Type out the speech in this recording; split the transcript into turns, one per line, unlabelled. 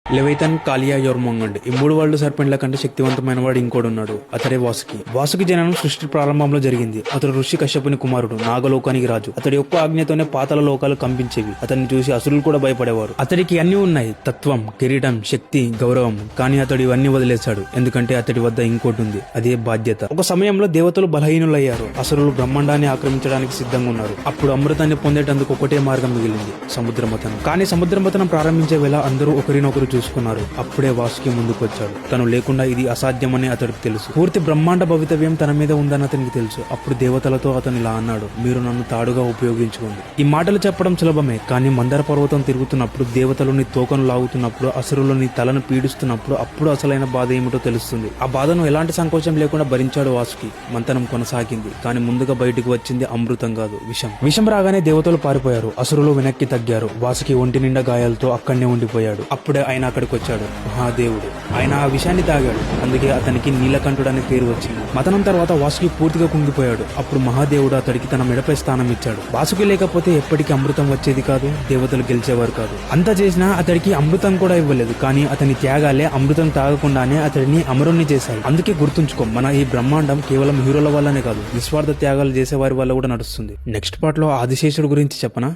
లెవైథన్, కాలియా, యొర్మొంగండ్ ఈ మూడు వరల్డ్ సర్పెంట్ల కంటే శక్తివంతమైన వాడు ఇంకోడున్నాడు. అతడే వాసుకి. వాసుకి జననం సృష్టి ప్రారంభంలో జరిగింది. అతడు ఋషి కశ్యపుని కుమారుడు, నాగలోకానికి రాజు. అతడి యొక్క ఆజ్ఞతోనే పాతాళ లోకాలు కంపించేవి. అతన్ని చూసి అసురులు కూడా భయపడేవారు. అతడికి అన్ని ఉన్నాయి: తత్వం, కిరీటం, శక్తి, గౌరవం. కానీ అతడు ఇవన్నీ వదిలేశాడు, ఎందుకంటే అతడి వద్ద ఇంకోటి ఉంది, అదే బాధ్యత. ఒక సమయంలో దేవతలు బలహీనులయ్యారు. అసురులు బ్రహ్మాండాన్ని ఆక్రమించడానికి సిద్ధంగా ఉన్నారు. అప్పుడు అమృతాన్ని పొందేటందుకు ఒకటే మార్గం మిగిలింది: సముద్రమథనం. కానీ సముద్రమథనం ప్రారంభించే వేళ అందరూ ఒకరినొకరు చూసుకున్నారు. అప్పుడే వాసుకి ముందుకు వచ్చాడు. తను లేకుండా ఇది అసాధ్యమని అతడికి తెలుసు. పూర్తి బ్రహ్మాండ భవితవ్యం తన మీద ఉందని అతనికి తెలుసు. అప్పుడు దేవతలతో అతను ఇలా అన్నాడు: మీరు నన్ను తాడుగా ఉపయోగించుకోండి. ఈ మాటలు చెప్పడం సులభమే, కానీ మందర పర్వతం తిరుగుతున్నప్పుడు, దేవతలు నీ తోకను లాగుతున్నప్పుడు, అసురులు నీ తలను పీడిస్తున్నప్పుడు, అప్పుడు అసలైన బాధ ఏమిటో తెలుస్తుంది. ఆ బాధను ఎలాంటి సంకోచం లేకుండా భరించాడు వాసుకి. మంతనం కొనసాగింది, కానీ ముందుగా బయటకు వచ్చింది అమృతం కాదు, విషం. విషం రాగానే దేవతలు పారిపోయారు. అసురులు వెనక్కి తగ్గారు. వాసుకి ఒంటి నిండా గాయాలతో అక్కడనే ఉండిపోయాడు. అప్పుడే ఆయన అక్కడికి వచ్చాడు, మహాదేవుడు. ఆయన ఆ విషయాన్ని తాగాడు, అందుకే అతనికి నీలకంఠుడు అనే పేరు వచ్చింది. మతనం తర్వాత వాసుకి పూర్తిగా కుంగిపోయాడు. అప్పుడు మహాదేవుడు అతడికి తన మెడపై స్థానం ఇచ్చాడు. వాసుకి లేకపోతే ఎప్పటికీ అమృతం వచ్చేది కాదు, దేవతలు గెలిచేవారు కాదు. అంత చేసినా అతడికి అమృతం కూడా ఇవ్వలేదు. కానీ అతని త్యాగాలే అమృతం తాగకుండానే అతడిని అమరుణ్ణి చేశాయి. అందుకే గుర్తుంచుకో, మన ఈ బ్రహ్మాండం కేవలం హీరోల వల్లనే కాదు, నిస్వార్థ త్యాగాలు చేసే వారి వల్ల కూడా నడుస్తుంది. నెక్స్ట్ పార్ట్ లో ఆదిశేషుడు గురించి చెప్పనా?